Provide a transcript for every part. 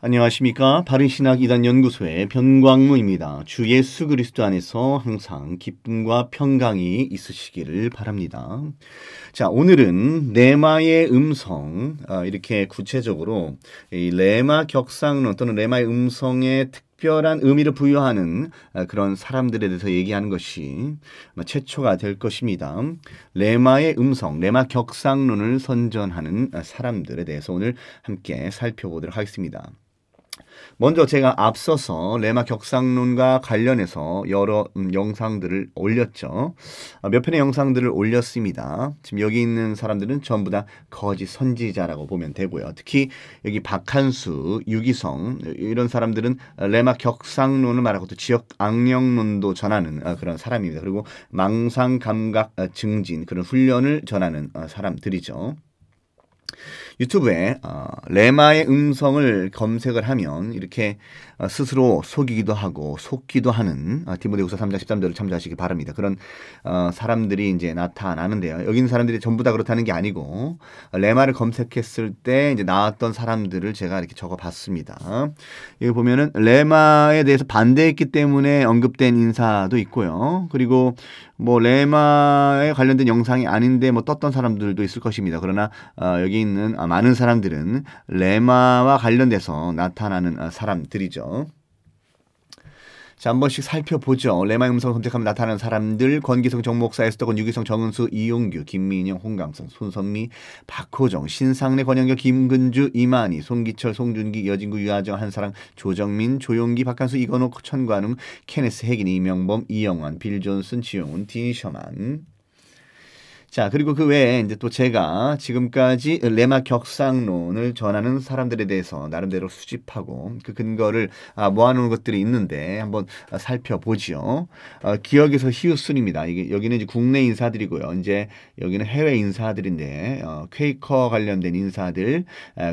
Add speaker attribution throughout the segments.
Speaker 1: 안녕하십니까. 바른신학 이단연구소의 변광무입니다. 주 예수 그리스도 안에서 항상 기쁨과 평강이 있으시기를 바랍니다. 자, 오늘은 레마의 음성, 이렇게 구체적으로 이 레마 격상론 또는 레마의 음성에 특별한 의미를 부여하는 그런 사람들에 대해서 얘기하는 것이 최초가 될 것입니다. 레마의 음성, 레마 격상론을 선전하는 사람들에 대해서 오늘 함께 살펴보도록 하겠습니다. 먼저 제가 앞서서 레마 격상론과 관련해서 여러 영상들을 올렸죠. 몇 편의 영상들을 올렸습니다. 지금 여기 있는 사람들은 전부 다 거짓 선지자라고 보면 되고요. 특히 여기 박한수, 유기성 이런 사람들은 레마 격상론을 말하고 또 지역 악령론도 전하는 그런 사람입니다. 그리고 망상 감각 증진 그런 훈련을 전하는 사람들이죠. 유튜브에 레마의 음성을 검색을 하면 이렇게 스스로 속이기도 하고 속기도 하는 디모데후서 3장 13절을 참조하시기 바랍니다. 그런 사람들이 이제 나타나는데요. 여기 있는 사람들이 전부 다 그렇다는 게 아니고 레마를 검색했을 때 이제 나왔던 사람들을 제가 이렇게 적어봤습니다. 여기 보면은 레마에 대해서 반대했기 때문에 언급된 인사도 있고요. 그리고 뭐 레마에 관련된 영상이 아닌데 뭐 떴던 사람들도 있을 것입니다. 그러나 여기 있는 많은 사람들은 레마와 관련돼서 나타나는 사람들이죠. 자, 한 번씩 살펴보죠. 레마의 음성을 검색하면 나타나는 사람들. 권기성, 정목사, 에스더건, 유기성, 정은수, 이용규, 김민영, 홍강성, 손선미, 박호정, 신상래, 권영교, 김근주, 이만희, 송기철, 송준기, 여진구, 유하정, 한사랑, 조정민, 조용기, 박한수, 이건호, 천관웅, 케네스, 혜긴, 이명범, 이영환, 빌 존슨, 지용훈, 디셔만. 자, 그리고 그 외에 이제 또 제가 지금까지 레마 격상론을 전하는 사람들에 대해서 나름대로 수집하고 그 근거를 모아놓은 것들이 있는데 한번 살펴보죠. 기억에서 히읗순입니다. 이게 여기는 이제 국내 인사들이고요. 이제 여기는 해외 인사들인데 퀘이커 관련된 인사들,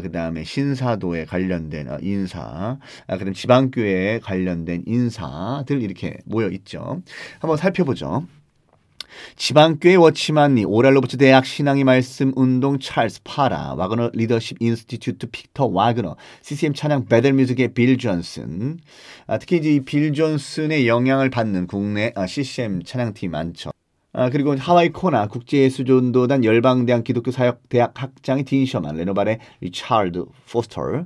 Speaker 1: 그 다음에 신사도에 관련된 인사, 그다음 지방교회에 관련된 인사들 이렇게 모여 있죠. 한번 살펴보죠. 지방교회 워치만니, 오랄로버트 대학 신앙의 말씀 운동 찰스 파라, 와그너 리더십 인스티튜트 픽터 와그너, CCM 찬양 배들뮤직의 빌 존슨, 특히 이제 빌 존슨의 영향을 받는 국내 CCM 찬양팀 많죠. 그리고 하와이 코나 국제예수전도단 열방대학 기독교 사역대학 학장의 딘셔만, 레노발의 리차드 포스터,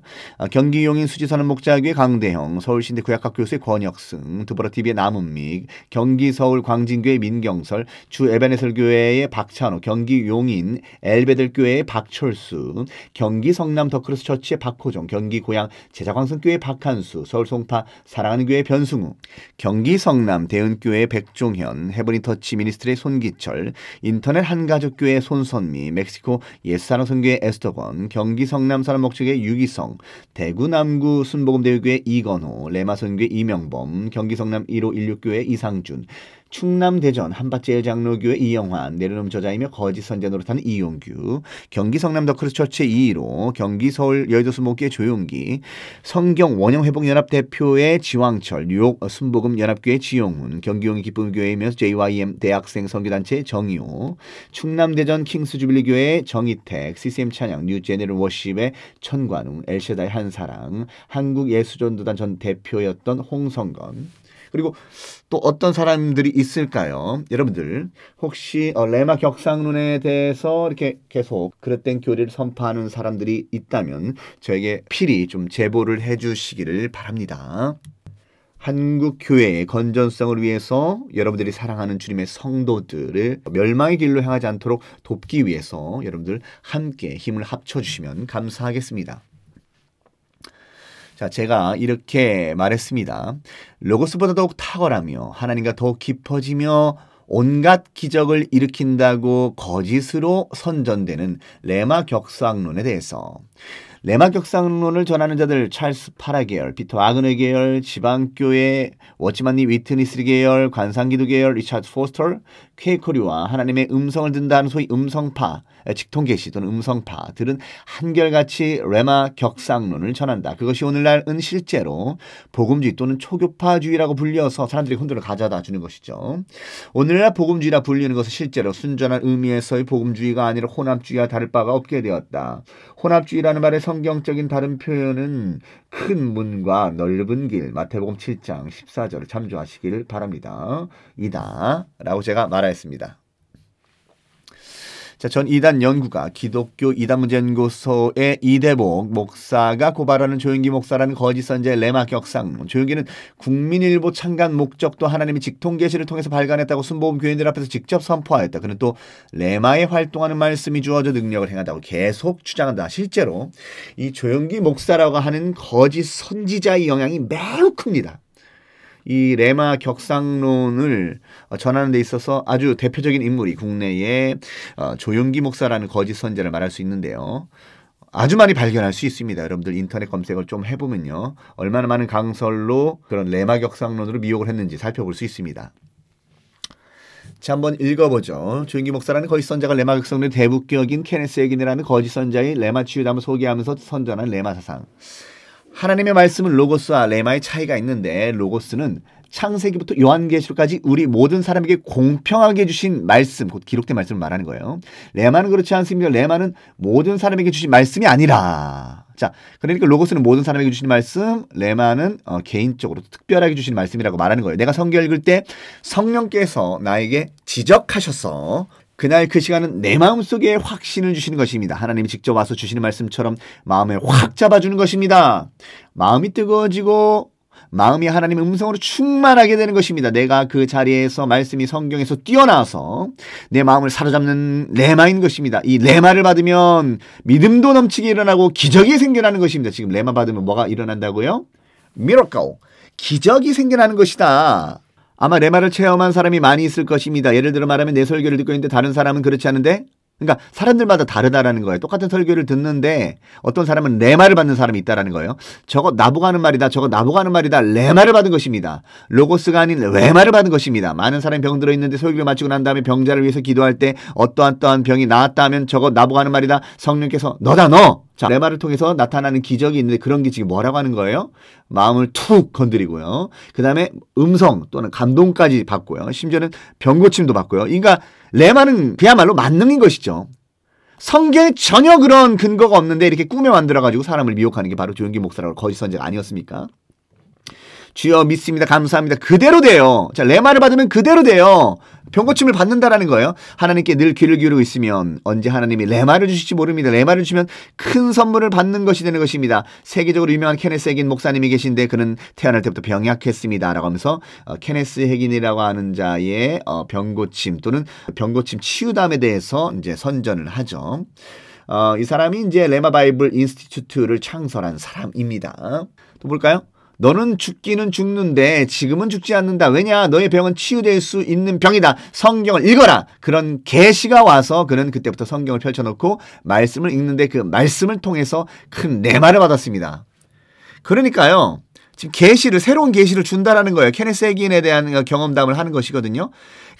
Speaker 1: 경기 용인 수지선언 목자교회 강대형, 서울신대 구약학 교수의 권혁승, 드보라TV의 남은믹, 경기 서울 광진교회 민경설, 주 에베네설교회의 박찬호, 경기 용인 엘베델교회의 박철수, 경기 성남 더크로스 처치의 박호정, 경기 고양 제자광성교회 박한수, 서울 송파 사랑하는 교회 변승우, 경기 성남 대은교회의 백종현, 헤브니 터치 미니스트리의 손기철, 인터넷 한가족교회 손선미, 멕시코 예수사랑선교회 에스더건, 경기 성남 사람목적의 유기성, 대구 남구 순복음대교회 이건호, 레마선교회 이명범, 경기 성남 1516교회 이상준, 충남 대전 한밭제일장로교회 이영환, 내려놓음 저자이며 거짓 선제 노릇하는 이용규, 경기 성남 더크로스 처치 이희로, 경기 서울 여의도 순복음교회 조용기, 성경 원영회복연합 대표의 지왕철, 뉴욕 순복음 연합교회 지용훈, 경기 용인 기쁨교회이면서 JYM 대학생 선교단체 정의호, 충남 대전 킹스주빌리교회 정희택, CCM 찬양 뉴 제네럴 워십의 천관웅, 엘셰다의 한사랑, 한국예수전도단 전 대표였던 홍성건. 그리고 또 어떤 사람들이 있을까요? 여러분들 혹시 레마 격상론에 대해서 이렇게 계속 그릇된 교리를 선포하는 사람들이 있다면 저에게 필히 좀 제보를 해주시기를 바랍니다. 한국 교회의 건전성을 위해서 여러분들이 사랑하는 주님의 성도들을 멸망의 길로 향하지 않도록 돕기 위해서 여러분들 함께 힘을 합쳐주시면 감사하겠습니다. 자, 제가 이렇게 말했습니다. 로고스보다 더욱 탁월하며 하나님과 더욱 깊어지며 온갖 기적을 일으킨다고 거짓으로 선전되는 레마 격상론에 대해서 레마 격상론을 전하는 자들 찰스 파라 계열, 피터 와그너 계열, 지방교회 워치만니 위트니스 계열, 관상기도 계열 리차드 포스터, 퀘이커류와 하나님의 음성을 듣는다 하는 소위 음성파, 직통계시 또는 음성파들은 한결같이 레마 격상론을 전한다. 그것이 오늘날은 실제로 복음주의 또는 초교파주의라고 불려서 사람들이 혼돈을 가져다 주는 것이죠. 오늘날 복음주의라 불리는 것은 실제로 순전한 의미에서의 복음주의가 아니라 혼합주의와 다를 바가 없게 되었다. 혼합주의라는 말의 성경적인 다른 표현은 큰 문과 넓은 길, 마태복음 7장 14절을 참조하시길 바랍니다. 이다 라고 제가 말하였습니다. 자, 전 이단 연구가 기독교 이단문제연구소의 이대복 목사가 고발하는 조윤기 목사라는 거짓 선지자의 레마 격상론. 조윤기는 국민일보 창간 목적도 하나님이 직통계시를 통해서 발간했다고 순복음 교인들 앞에서 직접 선포하였다. 그는 또 레마에 활동하는 말씀이 주어져 능력을 행한다고 계속 주장한다. 실제로 이 조윤기 목사라고 하는 거짓 선지자의 영향이 매우 큽니다. 이 레마 격상론을 전하는 데 있어서 아주 대표적인 인물이 국내에 조윤기 목사라는 거짓 선지자를 말할 수 있는데요. 아주 많이 발견할 수 있습니다. 여러분들 인터넷 검색을 좀 해보면요. 얼마나 많은 강설로 그런 레마 격상론으로 미혹을 했는지 살펴볼 수 있습니다. 자, 한번 읽어보죠. 조윤기 목사라는 거짓 선자가 레마 격상론의 대북격인 케네스 에긴이라는 거짓 선자의 레마 치유담을 소개하면서 선전한 레마 사상. 하나님의 말씀은 로고스와 레마의 차이가 있는데 로고스는 창세기부터 요한계시록까지 우리 모든 사람에게 공평하게 주신 말씀, 곧 기록된 말씀을 말하는 거예요. 레마는 그렇지 않습니다. 레마는 모든 사람에게 주신 말씀이 아니라, 자, 그러니까 로고스는 모든 사람에게 주신 말씀, 레마는 개인적으로 특별하게 주신 말씀이라고 말하는 거예요. 내가 성경 읽을 때 성령께서 나에게 지적하셔서 그날 그 시간은 내 마음속에 확신을 주시는 것입니다. 하나님이 직접 와서 주시는 말씀처럼 마음에 확 잡아주는 것입니다. 마음이 뜨거워지고 마음이 하나님의 음성으로 충만하게 되는 것입니다. 내가 그 자리에서 말씀이 성경에서 뛰어나와서 내 마음을 사로잡는 레마인 것입니다. 이 레마를 받으면 믿음도 넘치게 일어나고 기적이 생겨나는 것입니다. 지금 레마 받으면 뭐가 일어난다고요? 미러클, 기적이 생겨나는 것이다. 아마 레마를 체험한 사람이 많이 있을 것입니다. 예를 들어 말하면 내 설교를 듣고 있는데 다른 사람은 그렇지 않은데, 그러니까 사람들마다 다르다라는 거예요. 똑같은 설교를 듣는데 어떤 사람은 레마를 받는 사람이 있다라는 거예요. 저거 나보고 하는 말이다. 저거 나보고 하는 말이다. 레마를 받은 것입니다. 로고스가 아닌 레마를 받은 것입니다. 많은 사람이 병 들어있는데 설교를 마치고 난 다음에 병자를 위해서 기도할 때 어떠한 병이 나았다 하면 저거 나보고 하는 말이다. 성령께서 너다 너. 자, 레마를 통해서 나타나는 기적이 있는데 그런 게 지금 뭐라고 하는 거예요? 마음을 툭 건드리고요. 그 다음에 음성 또는 감동까지 받고요. 심지어는 병고침도 받고요. 그러니까 레마는 그야말로 만능인 것이죠. 성경에 전혀 그런 근거가 없는데 이렇게 꾸며 만들어가지고 사람을 미혹하는 게 바로 조윤기 목사라고 거짓 선지자 아니었습니까? 주여 믿습니다. 감사합니다. 그대로 돼요. 자, 레마를 받으면 그대로 돼요. 병고침을 받는다라는 거예요. 하나님께 늘 귀를 기울이고 있으면 언제 하나님이 레마를 주실지 모릅니다. 레마를 주면 큰 선물을 받는 것이 되는 것입니다. 세계적으로 유명한 케네스 해긴 목사님이 계신데 그는 태어날 때부터 병약했습니다. 라고 하면서 케네스 해긴이라고 하는 자의 병고침 또는 병고침 치유담에 대해서 이제 선전을 하죠. 이 사람이 이제 레마 바이블 인스티튜트를 창설한 사람입니다. 또 볼까요? 너는 죽기는 죽는데 지금은 죽지 않는다. 왜냐? 너의 병은 치유될 수 있는 병이다. 성경을 읽어라. 그런 계시가 와서 그는 그때부터 성경을 펼쳐놓고 말씀을 읽는데 그 말씀을 통해서 큰 레마를 받았습니다. 그러니까요. 지금 계시를 새로운 계시를 준다라는 거예요. 케네스 해긴에 대한 경험담을 하는 것이거든요.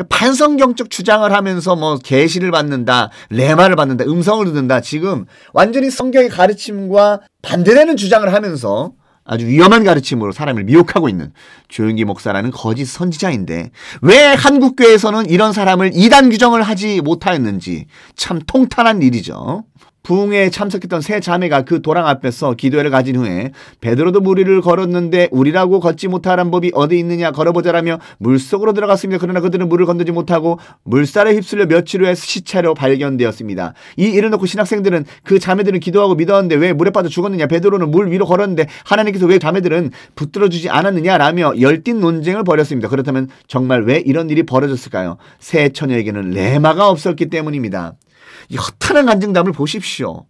Speaker 1: 반성경적 주장을 하면서 뭐 계시를 받는다, 레마를 받는다, 음성을 듣는다. 지금 완전히 성경의 가르침과 반대되는 주장을 하면서 아주 위험한 가르침으로 사람을 미혹하고 있는 조윤기 목사라는 거짓 선지자인데 왜 한국교회에서는 이런 사람을 이단 규정을 하지 못하였는지 참 통탄한 일이죠. 부흥회에 참석했던 세 자매가 그 도랑 앞에서 기도회를 가진 후에 베드로도 무리를 걸었는데 우리라고 걷지 못하란 법이 어디 있느냐 걸어보자라며 물속으로 들어갔습니다. 그러나 그들은 물을 건너지 못하고 물살에 휩쓸려 며칠 후에 시체로 발견되었습니다. 이 일을 놓고 신학생들은 그 자매들은 기도하고 믿었는데 왜 물에 빠져 죽었느냐, 베드로는 물 위로 걸었는데 하나님께서 왜 자매들은 붙들어주지 않았느냐라며 열띤 논쟁을 벌였습니다. 그렇다면 정말 왜 이런 일이 벌어졌을까요? 새 처녀에게는 레마가 없었기 때문입니다. 이 허탄한 간증담을 보십시오.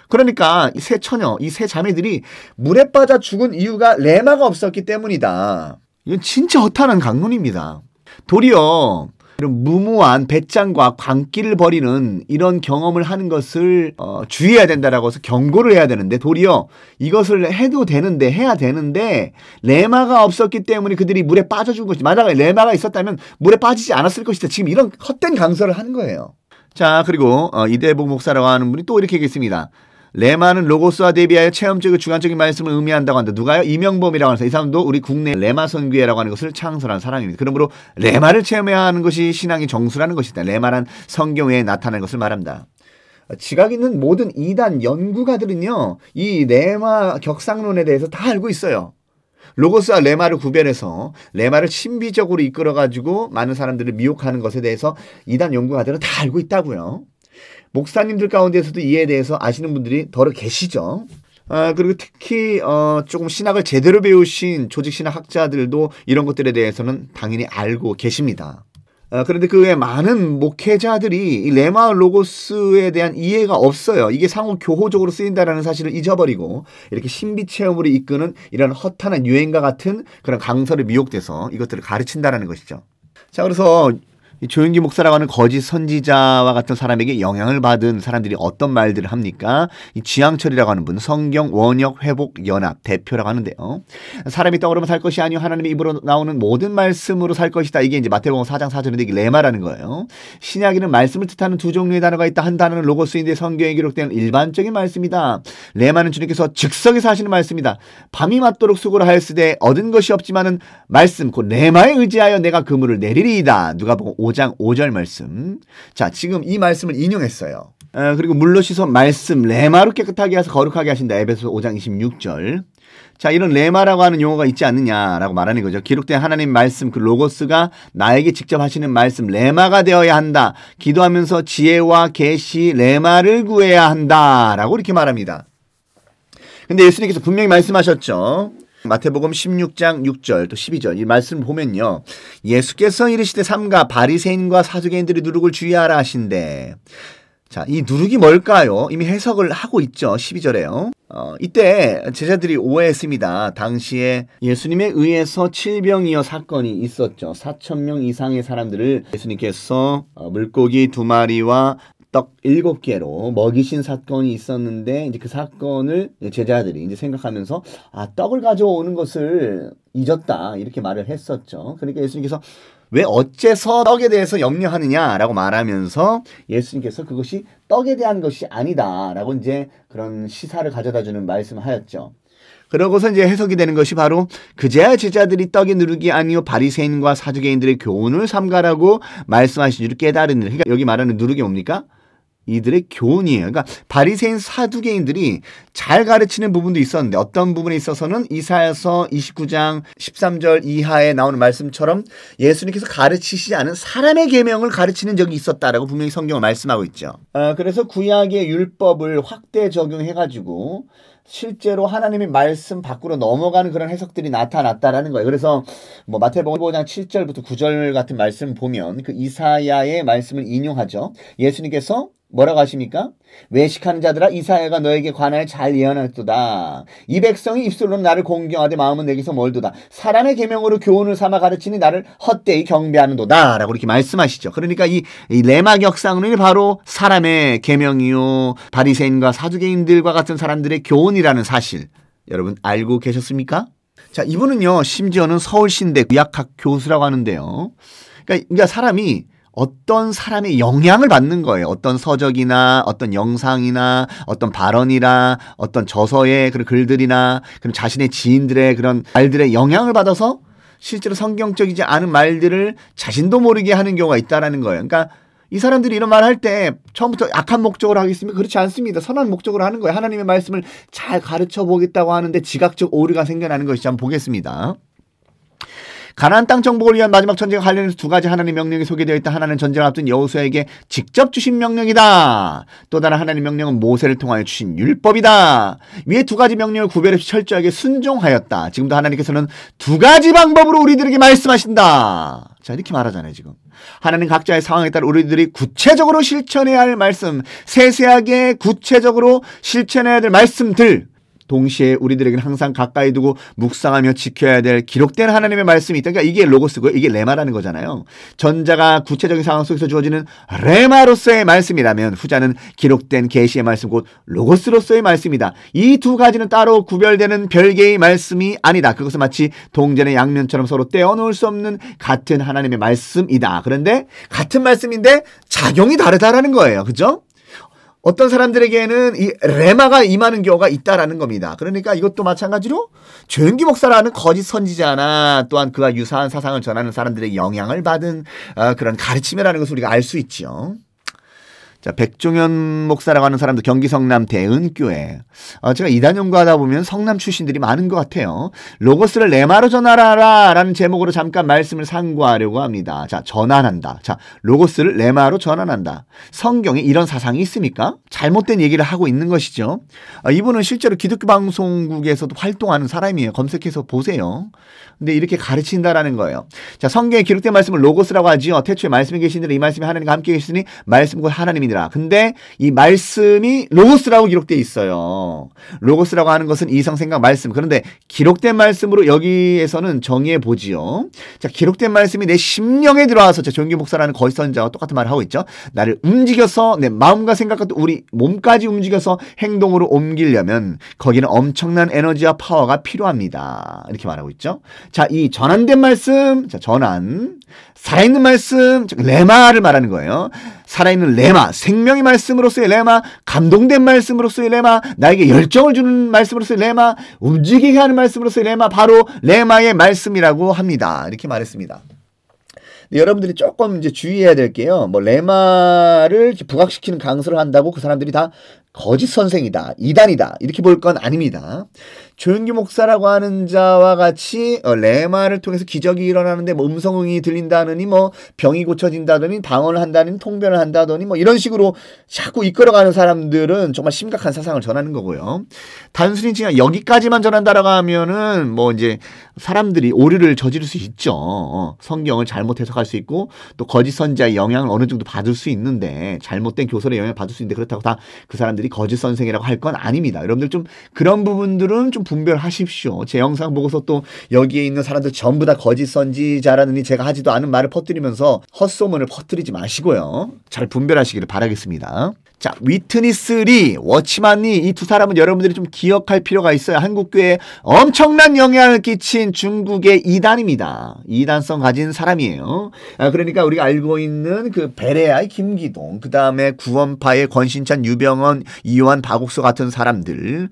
Speaker 1: 그러니까 이 세 처녀, 이 세 자매들이 물에 빠져 죽은 이유가 레마가 없었기 때문이다. 이건 진짜 허탄한 강론입니다. 도리어 이런 무모한 배짱과 광기를 벌이는 이런 경험을 하는 것을 주의해야 된다라고 해서 경고를 해야 되는데 도리어 이것을 해도 되는데 해야 되는데 레마가 없었기 때문에 그들이 물에 빠져 죽은 것이다. 만약에 레마가 있었다면 물에 빠지지 않았을 것이다. 지금 이런 헛된 강설을 하는 거예요. 자, 그리고 이대복 목사라고 하는 분이 또 이렇게 얘기했습니다. 레마는 로고스와 대비하여 체험적이고 주관적인 말씀을 의미한다고 한다. 누가요? 이명범이라고 하면서 이 사람도 우리 국내 레마 선교회라고 하는 것을 창설한 사람입니다. 그러므로 레마를 체험해야 하는 것이 신앙의 정수라는 것이다. 레마란 성경 외에 나타나는 것을 말합니다. 지각 있는 모든 이단 연구가들은요, 이 레마 격상론에 대해서 다 알고 있어요. 로고스와 레마를 구별해서 레마를 신비적으로 이끌어가지고 많은 사람들을 미혹하는 것에 대해서 이단 연구가들은 다 알고 있다고요. 목사님들 가운데서도 이에 대해서 아시는 분들이 더러 계시죠. 그리고 특히 조금 신학을 제대로 배우신 조직신학학자들도 이런 것들에 대해서는 당연히 알고 계십니다. 그런데 그 외에 많은 목회자들이 이 레마 로고스에 대한 이해가 없어요. 이게 상호 교호적으로 쓰인다는 사실을 잊어버리고 이렇게 신비 체험으로 이끄는 이런 허탄한 유행과 같은 그런 강설에 미혹돼서 이것들을 가르친다는 것이죠. 자, 그래서 이 조윤기 목사라고 하는 거짓 선지자와 같은 사람에게 영향을 받은 사람들이 어떤 말들을 합니까? 이 지향철이라고 하는 분, 성경 원역 회복 연합 대표라고 하는데요. 사람이 떡으로만 살 것이 아니요 하나님의 입으로 나오는 모든 말씀으로 살 것이다. 이게 이제 마태복음 4장 4절인데 이게 레마라는 거예요. 신약에는 말씀을 뜻하는 두 종류의 단어가 있다. 한 단어는 로고스인데 성경에 기록된 일반적인 말씀이다. 레마는 주님께서 즉석에서 하시는 말씀이다. 밤이 맞도록 수고를 하였으되 얻은 것이 없지만은 말씀 곧 레마에 의지하여 내가 그물을 내리리이다. 누가복음 5장 5절 말씀. 자, 지금 이 말씀을 인용했어요. 그리고 물로 씻어 말씀 레마로 깨끗하게 해서 거룩하게 하신다. 에베소 5장 26절. 자, 이런 레마라고 하는 용어가 있지 않느냐라고 말하는 거죠. 기록된 하나님 말씀 그 로고스가 나에게 직접 하시는 말씀 레마가 되어야 한다. 기도하면서 지혜와 계시 레마를 구해야 한다라고 이렇게 말합니다. 근데 예수님께서 분명히 말씀하셨죠. 마태복음 16장 6절 또 12절 이 말씀 보면요. 예수께서 이르시되 삼가 바리새인과 사두개인들이 누룩을 주의하라 하신대. 자, 이 누룩이 뭘까요? 이미 해석을 하고 있죠. 12절에요. 이때 제자들이 오해했습니다. 당시에 예수님에 의해서 칠병이어 사건이 있었죠. 4,000명 이상의 사람들을 예수님께서 물고기 2마리와 떡 7개로 먹이신 사건이 있었는데 이제 그 사건을 제자들이 이제 생각하면서 떡을 가져오는 것을 잊었다 이렇게 말을 했었죠. 그러니까 예수님께서 왜 어째서 떡에 대해서 염려하느냐라고 말하면서 예수님께서 그것이 떡에 대한 것이 아니다라고 이제 그런 시사를 가져다주는 말씀을 하였죠. 그러고서 이제 해석이 되는 것이 바로 그제야 제자들이 떡의 누룩이 아니요 바리새인과 사두개인들의 교훈을 삼가라고 말씀하신 줄 깨달으니. 그러니까 여기 말하는 누룩이 뭡니까? 이들의 교훈이에요. 그러니까 바리새인 사두개인들이 잘 가르치는 부분도 있었는데 어떤 부분에 있어서는 이사야서 29장 13절 이하에 나오는 말씀처럼 예수님께서 가르치시지 않은 사람의 계명을 가르치는 적이 있었다라고 분명히 성경을 말씀하고 있죠. 그래서 구약의 율법을 확대 적용해가지고 실제로 하나님의 말씀 밖으로 넘어가는 그런 해석들이 나타났다라는 거예요. 그래서 뭐 마태복음 5장 7절부터 9절 같은 말씀 보면 그 이사야의 말씀을 인용하죠. 예수님께서 뭐라고 하십니까? 외식하는 자들아 이사야가 너에게 관하여 잘 예언하였도다. 이 백성이 입술로는 나를 공경하되 마음은 내게서 멀도다. 사람의 계명으로 교훈을 삼아 가르치니 나를 헛되이 경배하는도다. 라고 이렇게 말씀하시죠. 그러니까 이 레마 격상론이 바로 사람의 계명이요 바리새인과 사두개인들과 같은 사람들의 교훈이라는 사실 여러분 알고 계셨습니까? 자, 이분은요 심지어는 서울신대 의학학 교수라고 하는데요. 그러니까 사람이 어떤 사람의 영향을 받는 거예요. 어떤 서적이나 어떤 영상이나 어떤 발언이나 어떤 저서의 그런 글들이나 그런 자신의 지인들의 그런 말들의 영향을 받아서 실제로 성경적이지 않은 말들을 자신도 모르게 하는 경우가 있다라는 거예요. 그러니까 이 사람들이 이런 말 할 때 처음부터 악한 목적으로 하겠습니까? 그렇지 않습니다. 선한 목적으로 하는 거예요. 하나님의 말씀을 잘 가르쳐 보겠다고 하는데 지각적 오류가 생겨나는 것이지 한번 보겠습니다. 가나안 땅 정복을 위한 마지막 전쟁과 관련해서 두 가지 하나님의 명령이 소개되어 있다. 하나는 전쟁을 앞둔 여호수아에게 직접 주신 명령이다. 또 다른 하나님의 명령은 모세를 통하여 주신 율법이다. 위에 두 가지 명령을 구별 없이 철저하게 순종하였다. 지금도 하나님께서는 두 가지 방법으로 우리들에게 말씀하신다. 자, 이렇게 말하잖아요, 지금. 하나님 각자의 상황에 따라 우리들이 구체적으로 실천해야 할 말씀, 세세하게 구체적으로 실천해야 될 말씀들, 동시에 우리들에게는 항상 가까이 두고 묵상하며 지켜야 될 기록된 하나님의 말씀이 있다. 그러니까 이게 로고스고요. 이게 레마라는 거잖아요. 전자가 구체적인 상황 속에서 주어지는 레마로서의 말씀이라면 후자는 기록된 계시의 말씀 곧 로고스로서의 말씀이다. 이 두 가지는 따로 구별되는 별개의 말씀이 아니다. 그것은 마치 동전의 양면처럼 서로 떼어놓을 수 없는 같은 하나님의 말씀이다. 그런데 같은 말씀인데 작용이 다르다라는 거예요. 그죠? 어떤 사람들에게는 이 레마가 임하는 경우가 있다라는 겁니다. 그러니까 이것도 마찬가지로 조윤기 목사라는 거짓 선지자나 또한 그와 유사한 사상을 전하는 사람들의 영향을 받은 그런 가르침이라는 것을 우리가 알 수 있죠. 자, 백종현 목사라고 하는 사람도 경기 성남 대은교회. 제가 이단 연구하다 보면 성남 출신들이 많은 것 같아요. 로고스를 레마로 전환하라 라는 제목으로 잠깐 말씀을 상고하려고 합니다. 자, 전환한다. 자, 로고스를 레마로 전환한다. 성경에 이런 사상이 있습니까? 잘못된 얘기를 하고 있는 것이죠. 이분은 실제로 기독교 방송국에서도 활동하는 사람이에요. 검색해서 보세요. 근데 이렇게 가르친다라는 거예요. 자, 성경에 기록된 말씀을 로고스라고 하지요. 태초에 말씀이 계시니라 이 말씀이 하나님과 함께 계시니 말씀 곧 하나님이니라. 근데 이 말씀이 로고스라고 기록되어 있어요. 로고스라고 하는 것은 이성, 생각, 말씀. 그런데 기록된 말씀으로 여기에서는 정의해 보지요. 자, 기록된 말씀이 내 심령에 들어와서 조용기 목사라는 거짓 선자와 똑같은 말을 하고 있죠. 나를 움직여서 내 마음과 생각과 또 우리 몸까지 움직여서 행동으로 옮기려면 거기는 엄청난 에너지와 파워가 필요합니다. 이렇게 말하고 있죠. 자, 이 전환된 말씀, 자, 전환, 살아있는 말씀, 레마를 말하는 거예요. 살아있는 레마, 생명의 말씀으로서의 레마, 감동된 말씀으로서의 레마, 나에게 열정을 주는 말씀으로서의 레마, 움직이게 하는 말씀으로서의 레마, 바로 레마의 말씀이라고 합니다. 이렇게 말했습니다. 여러분들이 조금 이제 주의해야 될 게요. 뭐 레마를 부각시키는 강설을 한다고 그 사람들이 다 거짓 선생이다, 이단이다 이렇게 볼 건 아닙니다. 조용기 목사라고 하는 자와 같이 레마를 통해서 기적이 일어나는데 뭐 음성응이 들린다느니 뭐 병이 고쳐진다더니 방언을 한다느니 통변을 한다더니 뭐 이런 식으로 자꾸 이끌어가는 사람들은 정말 심각한 사상을 전하는 거고요. 단순히 그냥 여기까지만 전한다라고 하면은 뭐 이제 사람들이 오류를 저지를 수 있죠. 성경을 잘못 해석할 수 있고 또 거짓 선자의 영향을 어느 정도 받을 수 있는데 잘못된 교설의 영향을 받을 수 있는데 그렇다고 다 그 사람들이 거짓 선생이라고 할 건 아닙니다. 여러분들 좀 그런 부분들은 좀 분별하십시오. 제 영상 보고서 또 여기에 있는 사람들 전부 다 거짓 선지자라느니 제가 하지도 않은 말을 퍼뜨리면서 헛소문을 퍼뜨리지 마시고요. 잘 분별하시기를 바라겠습니다. 자, 위트니스 리, 워치만 리, 이 두 사람은 여러분들이 좀 기억할 필요가 있어요. 한국교회에 엄청난 영향을 끼친 중국의 이단입니다. 이단성 가진 사람이에요. 그러니까 우리가 알고 있는 그 베레아의 김기동, 그 다음에 구원파의 권신찬, 유병헌, 이요한, 박옥수 같은 사람들.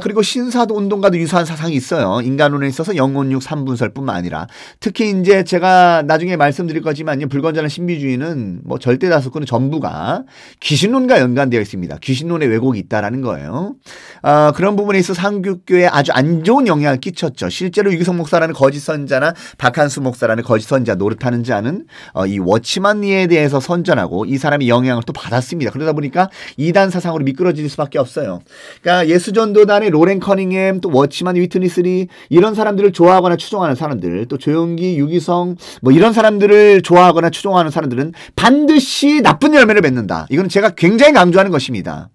Speaker 1: 그리고 신사도 운동과도 유사한 사상이 있어요. 인간론에 있어서 영혼육 3분설뿐만 아니라 특히 이제 제가 나중에 말씀드릴 거지만요. 불건전한 신비주의는 뭐 절대 다수권은 전부가 귀신론과 연관되어 있습니다. 귀신론의 왜곡이 있다라는 거예요. 그런 부분에 있어서 한국교회에 아주 안 좋은 영향을 끼쳤죠. 실제로 유기성 목사라는 거짓 선자나 박한수 목사라는 거짓 선자 노릇하는 자는 이 워치만 리에 대해서 선전하고 이 사람이 영향을 또 받았습니다. 그러다 보니까 이단 사상으로 미끄러질 수밖에 없어요. 그러니까 예수전도단의 로렌 커닝햄, 또 워치만, 위트니스 리 이런 사람들을 좋아하거나 추종하는 사람들, 또 조용기, 유기성 뭐 이런 사람들을 좋아하거나 추종하는 사람들은 반드시 나쁜 열매를 맺는다. 이거는 제가 굉장히 강조하는 것입니다.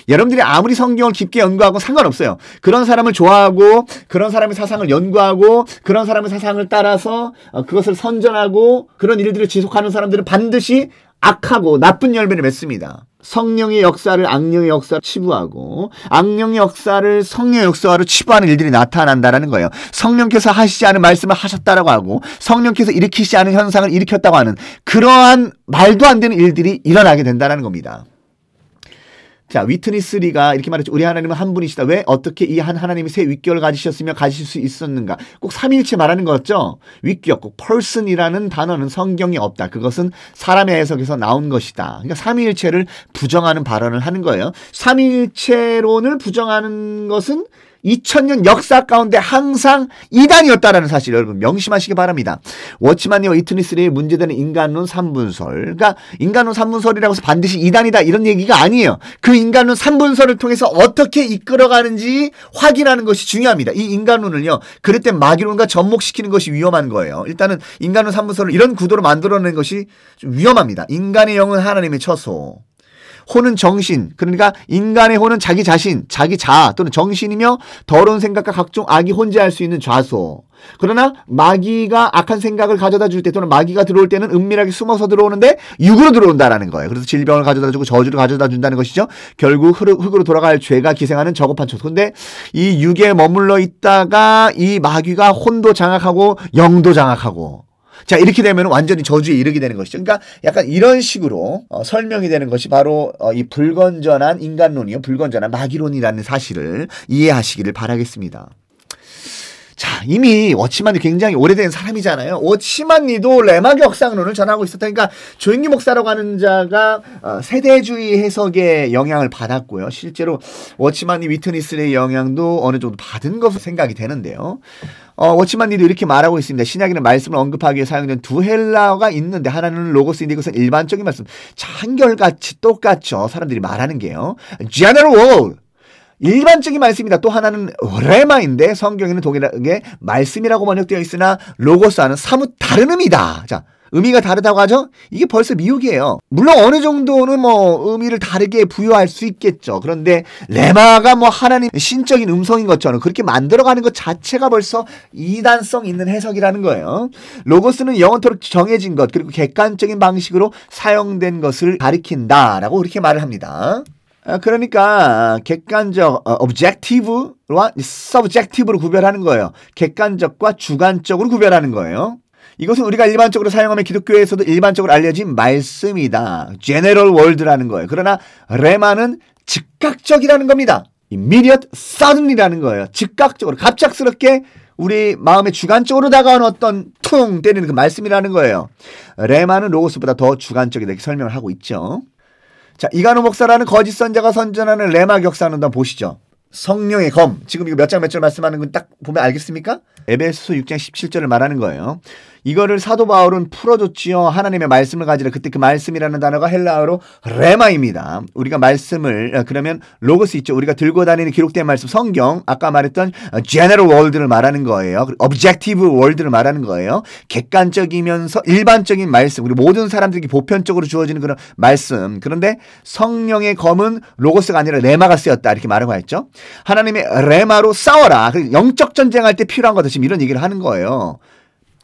Speaker 1: 여러분들이 아무리 성경을 깊게 연구하고 상관없어요. 그런 사람을 좋아하고 그런 사람의 사상을 연구하고 그런 사람의 사상을 따라서 그것을 선전하고 그런 일들을 지속하는 사람들은 반드시 악하고 나쁜 열매를 맺습니다. 성령의 역사를 악령의 역사로 치부하고 악령의 역사를 성령의 역사로 치부하는 일들이 나타난다는 거예요. 성령께서 하시지 않은 말씀을 하셨다라고 하고 성령께서 일으키시지 않은 현상을 일으켰다고 하는 그러한 말도 안 되는 일들이 일어나게 된다는 겁니다. 자, 위트니스 리가 이렇게 말했죠. 우리 하나님은 한 분이시다. 왜? 어떻게 이 한 하나님이 세 윗격을 가지셨으며 가지실 수 있었는가? 꼭 삼위일체 말하는 거였죠. 윗격, 꼭 person이라는 단어는 성경에 없다. 그것은 사람의 해석에서 나온 것이다. 그러니까 삼위일체를 부정하는 발언을 하는 거예요. 삼위일체론을 부정하는 것은 2000년 역사 가운데 항상 이단이었다라는 사실 여러분 명심하시기 바랍니다. 워치만이와 위트니스리에 문제되는 인간론 3분설. 그러니까 인간론 3분설이라고 해서 반드시 이단이다 이런 얘기가 아니에요. 그 인간론 3분설을 통해서 어떻게 이끌어가는지 확인하는 것이 중요합니다. 이 인간론을요. 그릇된 마귀론과 접목시키는 것이 위험한 거예요. 일단은 인간론 3분설을 이런 구도로 만들어내는 것이 좀 위험합니다. 인간의 영은 하나님의 처소. 호는 정신, 그러니까 인간의 호는 자기 자신, 자기 자아 또는 정신이며 더러운 생각과 각종 악이 혼재할 수 있는 좌소. 그러나 마귀가 악한 생각을 가져다 줄 때 또는 마귀가 들어올 때는 은밀하게 숨어서 들어오는데 육으로 들어온다라는 거예요. 그래서 질병을 가져다 주고 저주를 가져다 준다는 것이죠. 결국 흙으로 돌아갈 죄가 기생하는 저급한 처소. 근데 이 육에 머물러 있다가 이 마귀가 혼도 장악하고 영도 장악하고 자, 이렇게 되면 완전히 저주에 이르게 되는 것이죠. 그러니까 약간 이런 식으로 설명이 되는 것이 바로 이 불건전한 인간론이요. 불건전한 마귀론이라는 사실을 이해하시기를 바라겠습니다.
Speaker 2: 자, 이미 워치만이 굉장히 오래된 사람이잖아요. 워치만이도 레마 격상론을 전하고 있었다니까. 조인기 목사라고 하는 자가 세대주의 해석의 영향을 받았고요. 실제로 워치만이 위트니스의 영향도 어느 정도 받은 것으로 생각이 되는데요. 워치만니도 이렇게 말하고 있습니다. 신약에는 말씀을 언급하기 위해 사용된 두 헬라어가 있는데 하나는 로고스인데 이것은 일반적인 말씀. 자, 한결같이 똑같죠. 사람들이 말하는 게요. General word. 일반적인 말씀입니다. 또 하나는 레마인데 성경에는 동일하게 말씀이라고 번역되어 있으나 로고스와는 사뭇 다른 의미다. 자, 의미가 다르다고 하죠? 이게 벌써 미혹이에요. 물론 어느 정도는 뭐 의미를 다르게 부여할 수 있겠죠. 그런데 레마가 뭐 하나님 신적인 음성인 것처럼 그렇게 만들어가는 것 자체가 벌써 이단성 있는 해석이라는 거예요. 로고스는 영원토록 정해진 것 그리고 객관적인 방식으로 사용된 것을 가리킨다라고 그렇게 말을 합니다. 그러니까 객관적 objective와 subjective로 구별하는 거예요. 객관적과 주관적으로 구별하는 거예요. 이것은 우리가 일반적으로 사용하면 기독교에서도 일반적으로 알려진 말씀이다. general word라는 거예요. 그러나 레마는 즉각적이라는 겁니다. immediate suddenly라는 거예요. 즉각적으로 갑작스럽게 우리 마음에 주관적으로 다가오는 어떤 퉁 때리는 그 말씀이라는 거예요. 레마는 로고스보다 더 주관적이다 이렇게 설명을 하고 있죠. 자, 이간호 목사라는 거짓 선자가 선전하는 레마 격상론 한번 보시죠. 성령의 검. 지금 이거 몇 장 몇 절 말씀하는 건 딱 보면 알겠습니까? 에베소서 6장 17절을 말하는 거예요. 이거를 사도 바울은 풀어줬지요. 하나님의 말씀을 가지라. 그때 그 말씀이라는 단어가 헬라어로 레마입니다. 우리가 말씀을 그러면 로고스 있죠. 우리가 들고 다니는 기록된 말씀 성경 아까 말했던 general word를 말하는 거예요. objective word를 말하는 거예요. 객관적이면서 일반적인 말씀 우리 모든 사람들에게 보편적으로 주어지는 그런 말씀. 그런데 성령의 검은 로고스가 아니라 레마가 쓰였다 이렇게 말하고 했죠. 하나님의 레마로 싸워라. 영적 전쟁할 때 필요한 거다. 지금 이런 얘기를 하는 거예요.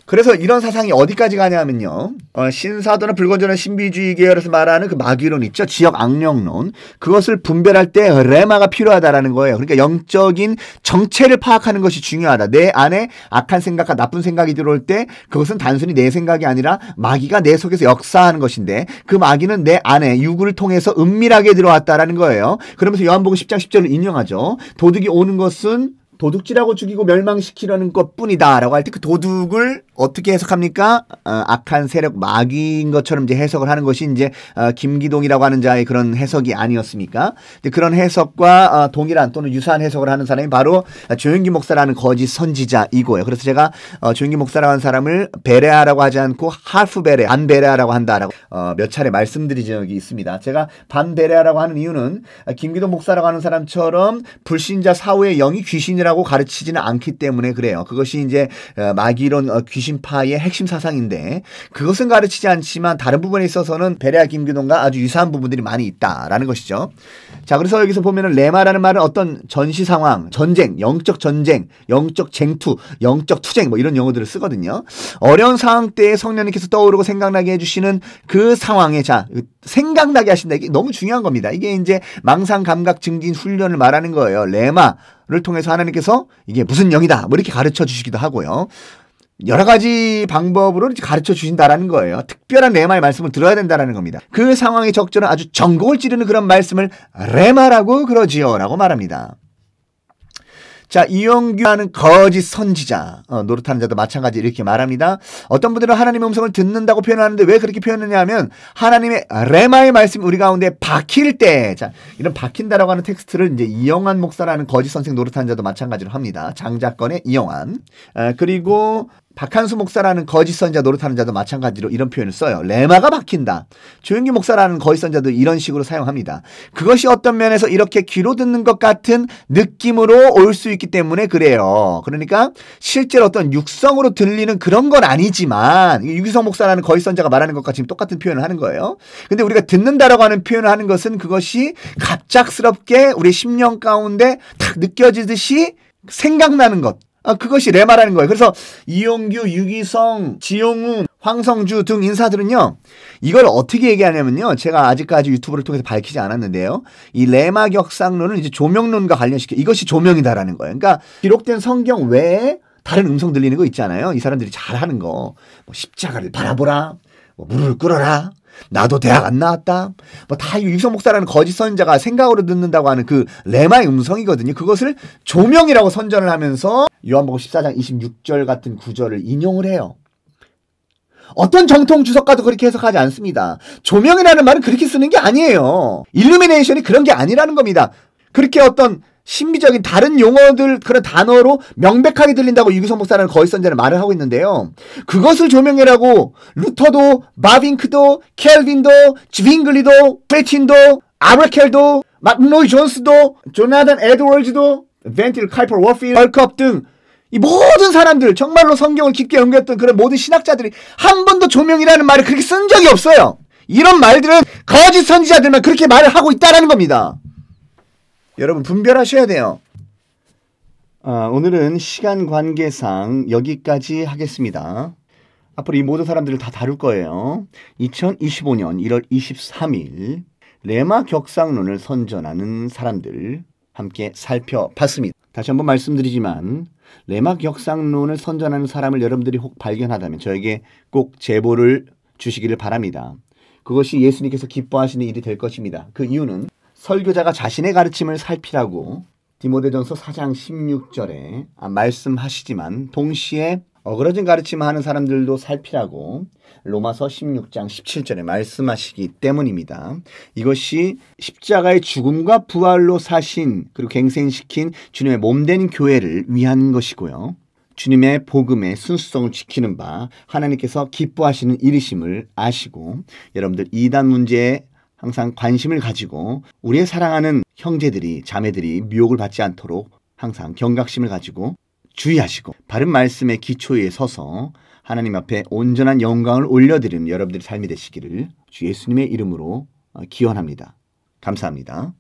Speaker 2: 그래서 이런 사상이 어디까지 가냐면요. 신사도나 불건전한 신비주의 계열에서 말하는 그 마귀론 있죠. 지역 악령론. 그것을 분별할 때 레마가 필요하다라는 거예요. 그러니까 영적인 정체를 파악하는 것이 중요하다. 내 안에 악한 생각과 나쁜 생각이 들어올 때 그것은 단순히 내 생각이 아니라 마귀가 내 속에서 역사하는 것인데 그 마귀는 내 안에 육을 통해서 은밀하게 들어왔다라는 거예요. 그러면서 요한복음 10장 10절을 인용하죠. 도둑이 오는 것은 도둑질하고 죽이고 멸망시키려는 것뿐이다 라고 할 때 그 도둑을 어떻게 해석합니까? 악한 세력 마귀인 것처럼 이제 해석을 하는 것이 이제 김기동이라고 하는 자의 그런 해석이 아니었습니까? 그런 해석과 동일한 또는 유사한 해석을 하는 사람이 바로 조용기 목사라는 거짓 선지자이고요. 그래서 제가 조용기 목사라고 하는 사람을 베레아라고 하지 않고 하프 베레, 반 베레아라고 한다라고 몇 차례 말씀드린 적이 있습니다. 제가 반 베레아라고 하는 이유는 김기동 목사라고 하는 사람처럼 불신자 사후의 영이 귀신이라고 가르치지는 않기 때문에 그래요. 그것이 이제 마귀론 귀신파의 핵심 사상인데 그것은 가르치지 않지만 다른 부분에 있어서는 베레아 김기동과 아주 유사한 부분들이 많이 있다라는 것이죠. 자, 그래서 여기서 보면은 레마라는 말은 어떤 전시 상황, 전쟁, 영적 쟁투, 영적 투쟁 뭐 이런 용어들을 쓰거든요. 어려운 상황 때에 성령님께서 떠오르고 생각나게 해주시는 그 상황에 자 생각나게 하신다. 이게 너무 중요한 겁니다. 이게 이제 망상 감각 증진 훈련을 말하는 거예요. 레마를 통해서 하나님께서 이게 무슨 영이다 뭐 이렇게 가르쳐 주시기도 하고요. 여러 가지 방법으로 가르쳐 주신다라는 거예요. 특별한 레마의 말씀을 들어야 된다라는 겁니다. 그 상황에 적절한 아주 전곡을 찌르는 그런 말씀을 레마라고 그러지요 라고 말합니다. 자, 이용규라는 거짓 선지자 노릇하는 자도 마찬가지 이렇게 말합니다. 어떤 분들은 하나님의 음성을 듣는다고 표현하는데 왜 그렇게 표현하냐면 하나님의 레마의 말씀이 우리 가운데 박힐 때 자, 이런 박힌다라고 하는 텍스트를 이제 이영환 목사라는 거짓 선생 노릇하는 자도 마찬가지로 합니다. 장자권의 이영환 그리고 박한수 목사라는 거짓 선자 노릇하는 자도 마찬가지로 이런 표현을 써요. 레마가 박힌다. 조용기 목사라는 거짓 선자도 이런 식으로 사용합니다. 그것이 어떤 면에서 이렇게 귀로 듣는 것 같은 느낌으로 올 수 있기 때문에 그래요. 그러니까 실제로 어떤 육성으로 들리는 그런 건 아니지만 유기성 목사라는 거짓 선자가 말하는 것과 지금 똑같은 표현을 하는 거예요. 근데 우리가 듣는다라고 하는 표현을 하는 것은 그것이 갑작스럽게 우리 심령 가운데 탁 느껴지듯이 생각나는 것. 그것이 레마라는 거예요. 그래서 이용규, 유기성, 지용우, 황성주 등 인사들은요. 이걸 어떻게 얘기하냐면요. 제가 아직까지 유튜브를 통해서 밝히지 않았는데요. 이 레마 격상론은 이제 조명론과 관련시켜 이것이 조명이다라는 거예요. 그러니까 기록된 성경 외에 다른 음성 들리는 거 있잖아요. 이 사람들이 잘하는 거. 뭐 십자가를 바라보라. 뭐 물을 끓어라. 나도 대학 안 나왔다. 뭐 다 유기성 목사라는 거짓 선자가 생각으로 듣는다고 하는 그 레마의 음성이거든요. 그것을 조명이라고 선전을 하면서 요한복음 14장 26절 같은 구절을 인용을 해요. 어떤 정통 주석가도 그렇게 해석하지 않습니다. 조명이라는 말은 그렇게 쓰는 게 아니에요. 일루미네이션이 그런 게 아니라는 겁니다. 그렇게 어떤 신비적인 다른 용어들 그런 단어로 명백하게 들린다고 유기성 목사는 거짓 선자는 말을 하고 있는데요. 그것을 조명이라고 루터도 마빈크도 켈빈도 쥐빙글리도 프레친도 아브라켈도 마틴 로이 존스도 조나단 에드워즈도 벤틸 카이퍼 워필 벌컵 등 이 모든 사람들 정말로 성경을 깊게 연구했던 그런 모든 신학자들이 한 번도 조명이라는 말을 그렇게 쓴 적이 없어요. 이런 말들은 거짓 선지자들만 그렇게 말을 하고 있다라는 겁니다. 여러분 분별하셔야 돼요.
Speaker 1: 오늘은 시간 관계상 여기까지 하겠습니다. 앞으로 이 모든 사람들을 다 다룰 거예요. 2025년 1월 23일 레마 격상론을 선전하는 사람들 함께 살펴봤습니다. 다시 한번 말씀드리지만 레마 격상론을 선전하는 사람을 여러분들이 혹 발견하다면 저에게 꼭 제보를 주시기를 바랍니다. 그것이 예수님께서 기뻐하시는 일이 될 것입니다. 그 이유는 설교자가 자신의 가르침을 살피라고 디모데전서 4장 16절에 말씀하시지만 동시에 어그러진 가르침을 하는 사람들도 살피라고 로마서 16장 17절에 말씀하시기 때문입니다. 이것이 십자가의 죽음과 부활로 사신 그리고 갱생시킨 주님의 몸된 교회를 위한 것이고요. 주님의 복음의 순수성을 지키는 바 하나님께서 기뻐하시는 일이심을 아시고 여러분들 이단 문제에 항상 관심을 가지고 우리의 사랑하는 형제들이 자매들이 미혹을 받지 않도록 항상 경각심을 가지고 주의하시고 바른 말씀의 기초에 서서 하나님 앞에 온전한 영광을 올려드리는 여러분들의 삶이 되시기를 주 예수님의 이름으로 기원합니다. 감사합니다.